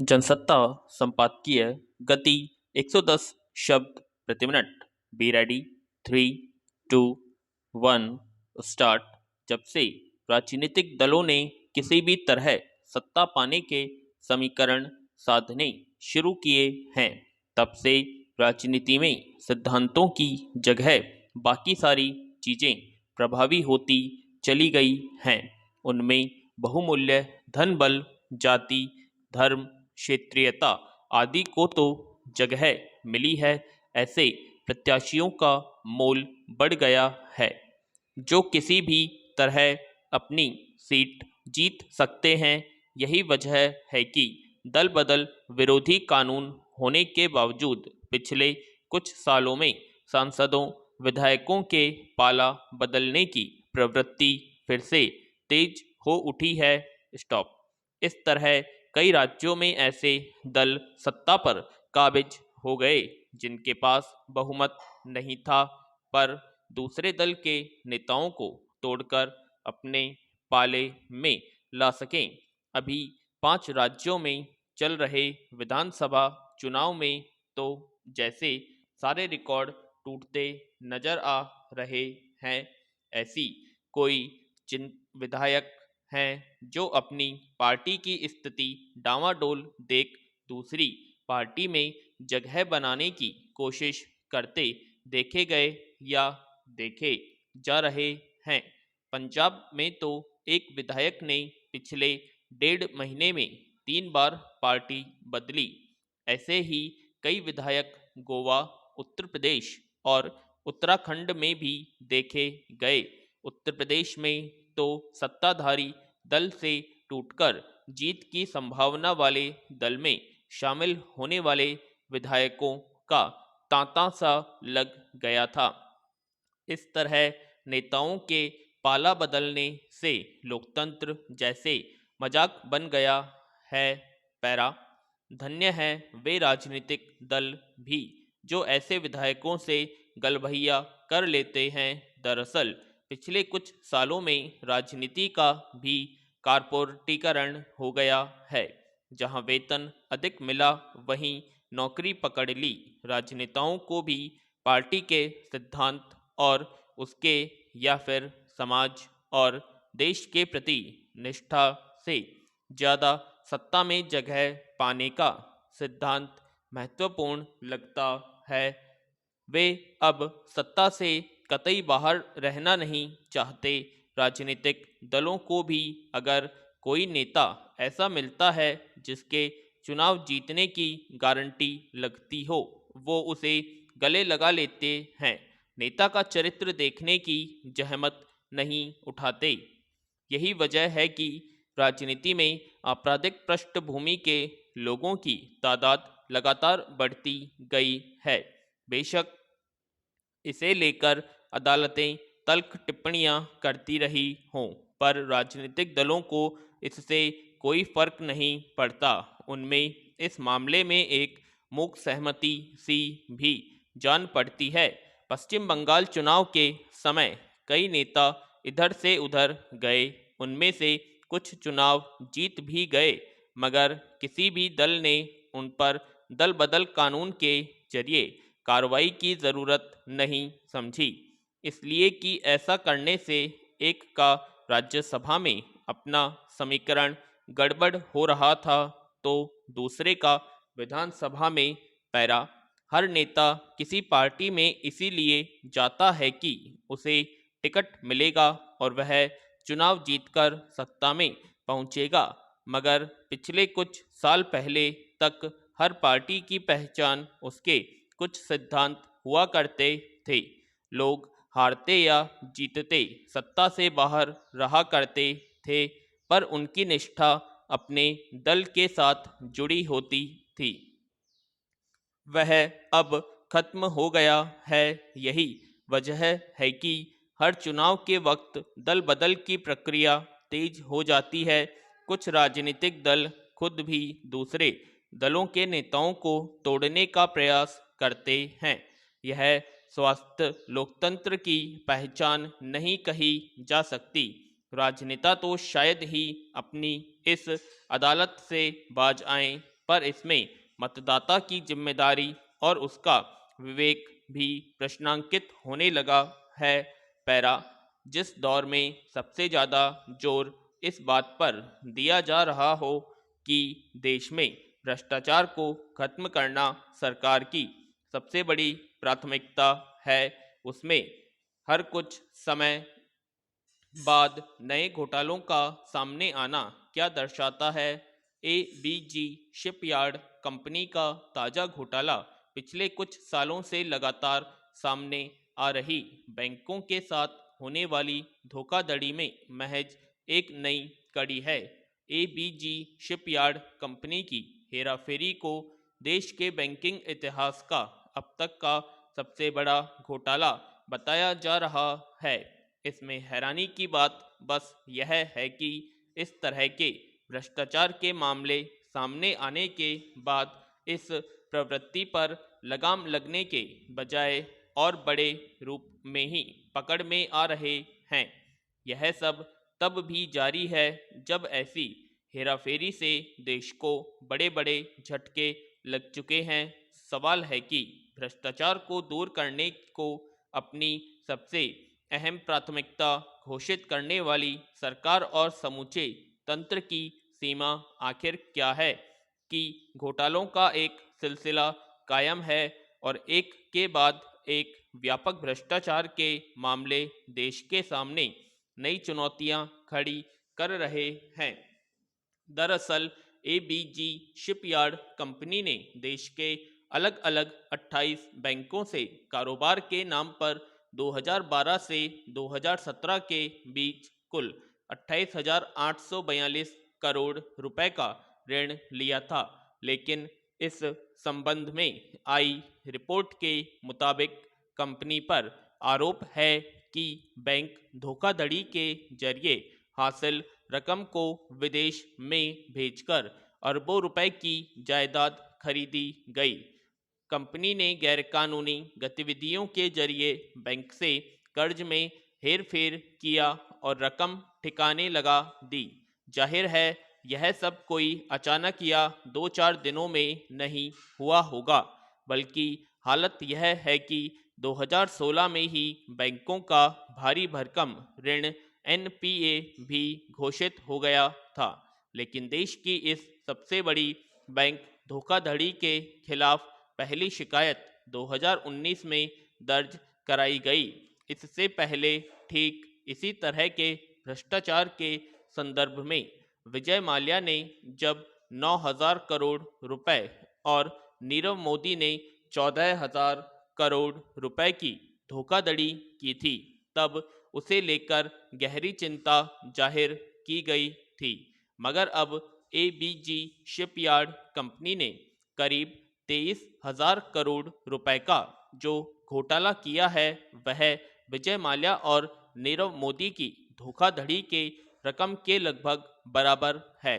जनसत्ता संपादकीय गति 110 शब्द प्रति मिनट। Be ready. 3, 2, 1 स्टार्ट। जब से राजनीतिक दलों ने किसी भी तरह सत्ता पाने के समीकरण साधने शुरू किए हैं, तब से राजनीति में सिद्धांतों की जगह बाकी सारी चीजें प्रभावी होती चली गई हैं। उनमें बहुमूल्य धन, बल, जाति, धर्म, क्षेत्रीयता आदि को तो जगह मिली है। ऐसे प्रत्याशियों का मोल बढ़ गया है जो किसी भी तरह अपनी सीट जीत सकते हैं। यही वजह है कि दल बदल विरोधी कानून होने के बावजूद पिछले कुछ सालों में सांसदों विधायकों के पाला बदलने की प्रवृत्ति फिर से तेज हो उठी है। स्टॉप। इस तरह कई राज्यों में ऐसे दल सत्ता पर काबिज हो गए जिनके पास बहुमत नहीं था, पर दूसरे दल के नेताओं को तोड़कर अपने पाले में ला सकें। अभी 5 राज्यों में चल रहे विधानसभा चुनाव में तो जैसे सारे रिकॉर्ड टूटते नजर आ रहे हैं, ऐसी कोई विधायक हैं जो अपनी पार्टी की स्थिति डामाडोल देख दूसरी पार्टी में जगह बनाने की कोशिश करते देखे गए या देखे जा रहे हैं। पंजाब में तो एक विधायक ने पिछले 1.5 महीने में 3 बार पार्टी बदली। ऐसे ही कई विधायक गोवा, उत्तर प्रदेश और उत्तराखंड में भी देखे गए। उत्तर प्रदेश में तो सत्ताधारी दल से टूटकर जीत की संभावना वाले दल में शामिल होने वाले विधायकों का तांता सा लग गया था। इस तरह नेताओं के पाला बदलने से लोकतंत्र जैसे मजाक बन गया है। पैरा। धन्य है वे राजनीतिक दल भी जो ऐसे विधायकों से गलभैया कर लेते हैं। दरअसल पिछले कुछ सालों में राजनीति का भी कारपोरेटीकरण हो गया है। जहां वेतन अधिक मिला वहीं नौकरी पकड़ ली। राजनेताओं को भी पार्टी के सिद्धांत और उसके या फिर समाज और देश के प्रति निष्ठा से ज़्यादा सत्ता में जगह पाने का सिद्धांत महत्वपूर्ण लगता है। वे अब सत्ता से कतई बाहर रहना नहीं चाहते। राजनीतिक दलों को भी अगर कोई नेता ऐसा मिलता है जिसके चुनाव जीतने की गारंटी लगती हो, वो उसे गले लगा लेते हैं। नेता का चरित्र देखने की जहमत नहीं उठाते। यही वजह है कि राजनीति में आपराधिक पृष्ठभूमि के लोगों की तादाद लगातार बढ़ती गई है। बेशक इसे लेकर अदालतें तल्ख टिप्पणियां करती रही हों, पर राजनीतिक दलों को इससे कोई फर्क नहीं पड़ता। उनमें इस मामले में एक मूक सहमति सी भी जान पड़ती है। पश्चिम बंगाल चुनाव के समय कई नेता इधर से उधर गए। उनमें से कुछ चुनाव जीत भी गए, मगर किसी भी दल ने उन पर दल बदल कानून के जरिए कार्रवाई की जरूरत नहीं समझी, इसलिए कि ऐसा करने से एक का राज्यसभा में अपना समीकरण गड़बड़ हो रहा था तो दूसरे का विधानसभा में। पैरा। हर नेता किसी पार्टी में इसीलिए जाता है कि उसे टिकट मिलेगा और वह चुनाव जीतकर सत्ता में पहुंचेगा, मगर पिछले कुछ साल पहले तक हर पार्टी की पहचान उसके कुछ सिद्धांत हुआ करते थे। लोग हारते या जीतते सत्ता से बाहर रहा करते थे, पर उनकी निष्ठा अपने दल के साथ जुड़ी होती थी। वह अब खत्म हो गया है। यही वजह है कि हर चुनाव के वक्त दल बदल की प्रक्रिया तेज हो जाती है। कुछ राजनीतिक दल खुद भी दूसरे दलों के नेताओं को तोड़ने का प्रयास करते हैं। यह स्वस्थ लोकतंत्र की पहचान नहीं कही जा सकती। राजनेता तो शायद ही अपनी इस अदालत से बाज आएं, पर इसमें मतदाता की जिम्मेदारी और उसका विवेक भी प्रश्नांकित होने लगा है। पैरा, जिस दौर में सबसे ज़्यादा जोर इस बात पर दिया जा रहा हो कि देश में भ्रष्टाचार को खत्म करना सरकार की सबसे बड़ी प्राथमिकता है, उसमें हर कुछ समय बाद नए घोटालों का सामने आना क्या दर्शाता है? एबीजी शिपयार्ड कंपनी का ताजा घोटाला पिछले कुछ सालों से लगातार सामने आ रही बैंकों के साथ होने वाली धोखाधड़ी में महज एक नई कड़ी है। एबीजी शिपयार्ड कंपनी की हेराफेरी को देश के बैंकिंग इतिहास का अब तक का सबसे बड़ा घोटाला बताया जा रहा है। इसमें हैरानी की बात बस यह है कि इस तरह के भ्रष्टाचार के मामले सामने आने के बाद इस प्रवृत्ति पर लगाम लगने के बजाय और बड़े रूप में ही पकड़ में आ रहे हैं। यह सब तब भी जारी है जब ऐसी हेराफेरी से देश को बड़े बड़े झटके लग चुके हैं। सवाल है कि भ्रष्टाचार को दूर करने को अपनी सबसे अहम प्राथमिकता घोषित करने वाली सरकार और समूचे तंत्र की सीमा आखिर क्या है? कि घोटालों का एक सिलसिला कायम है और एक के बाद एक व्यापक भ्रष्टाचार के मामले देश के सामने नई चुनौतियां खड़ी कर रहे हैं। दरअसल एबीजी शिपयार्ड कंपनी ने देश के अलग अलग 28 बैंकों से कारोबार के नाम पर 2012 से 2017 के बीच कुल 28,842 करोड़ रुपए का ऋण लिया था। लेकिन इस संबंध में आई रिपोर्ट के मुताबिक कंपनी पर आरोप है कि बैंक धोखाधड़ी के जरिए हासिल रकम को विदेश में भेजकर अरबों रुपए की जायदाद खरीदी गई। कंपनी ने गैरकानूनी गतिविधियों के जरिए बैंक से कर्ज में हेरफेर किया और रकम ठिकाने लगा दी। जाहिर है यह सब कोई अचानक या 2-4 दिनों में नहीं हुआ होगा, बल्कि हालत यह है कि 2016 में ही बैंकों का भारी भरकम ऋण एनपीए भी घोषित हो गया था। लेकिन देश की इस सबसे बड़ी बैंक धोखाधड़ी के खिलाफ पहली शिकायत 2019 में दर्ज कराई गई। इससे पहले ठीक इसी तरह के भ्रष्टाचार के संदर्भ में विजय माल्या ने जब 9,000 करोड़ रुपए और नीरव मोदी ने 14,000 करोड़ रुपए की धोखाधड़ी की थी, तब उसे लेकर गहरी चिंता जाहिर की गई थी। मगर अब एबीजी शिपयार्ड कंपनी ने करीब 23,000 करोड़ रुपए का जो घोटाला किया है वह विजय माल्या और नीरव मोदी की धोखाधड़ी के रकम के लगभग बराबर है।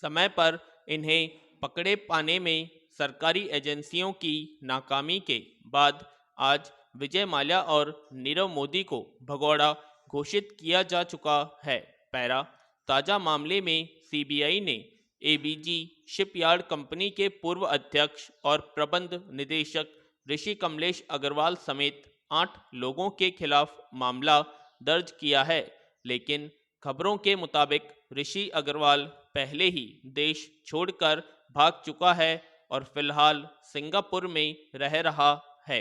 समय पर इन्हें पकड़े पाने में सरकारी एजेंसियों की नाकामी के बाद आज विजय माल्या और नीरव मोदी को भगोड़ा घोषित किया जा चुका है। पैरा, ताजा मामले में सीबीआई ने एबीजी शिपयार्ड कंपनी के पूर्व अध्यक्ष और प्रबंध निदेशक ऋषि कमलेश अग्रवाल समेत 8 लोगों के खिलाफ मामला दर्ज किया है। लेकिन खबरों के मुताबिक ऋषि अग्रवाल पहले ही देश छोड़कर भाग चुका है और फिलहाल सिंगापुर में रह रहा है।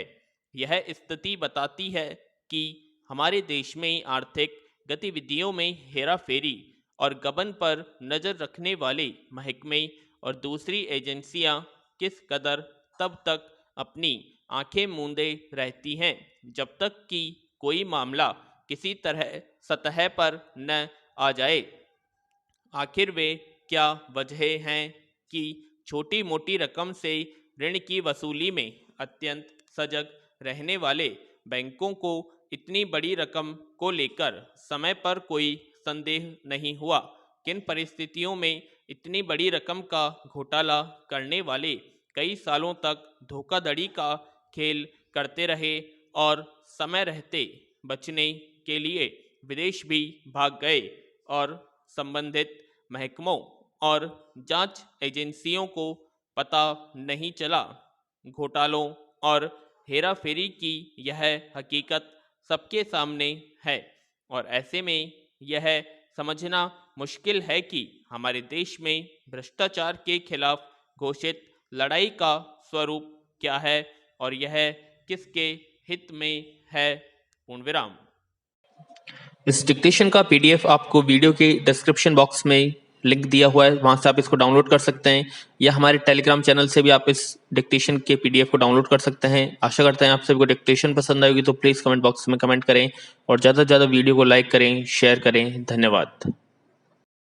यह स्थिति बताती है कि हमारे देश में आर्थिक गतिविधियों में हेराफेरी और गबन पर नज़र रखने वाले महकमे और दूसरी एजेंसियां किस कदर तब तक अपनी आंखें मूंदे रहती हैं जब तक कि कोई मामला किसी तरह सतह पर न आ जाए। आखिर वे क्या वजह हैं कि छोटी मोटी रकम से ऋण की वसूली में अत्यंत सजग रहने वाले बैंकों को इतनी बड़ी रकम को लेकर समय पर कोई संदेह नहीं हुआ? किन परिस्थितियों में इतनी बड़ी रकम का घोटाला करने वाले कई सालों तक धोखाधड़ी का खेल करते रहे और समय रहते बचने के लिए विदेश भी भाग गए और संबंधित महकमों और जांच एजेंसियों को पता नहीं चला। घोटालों और हेराफेरी की यह हकीकत सबके सामने है और ऐसे में यह समझना मुश्किल है कि हमारे देश में भ्रष्टाचार के खिलाफ घोषित लड़ाई का स्वरूप क्या है और यह किसके हित में है। पूर्ण विराम। इस डिक्टेशन का पीडीएफ आपको वीडियो के डिस्क्रिप्शन बॉक्स में लिंक दिया हुआ है, वहां से आप इसको डाउनलोड कर सकते हैं या हमारे टेलीग्राम चैनल से भी आप इस डिक्टेशन के पीडीएफ को डाउनलोड कर सकते हैं। आशा करते हैं आप सभी को डिक्टेशन पसंद आएगी, तो प्लीज़ कमेंट बॉक्स में कमेंट करें और ज़्यादा से ज़्यादा वीडियो को लाइक करें, शेयर करें। धन्यवाद।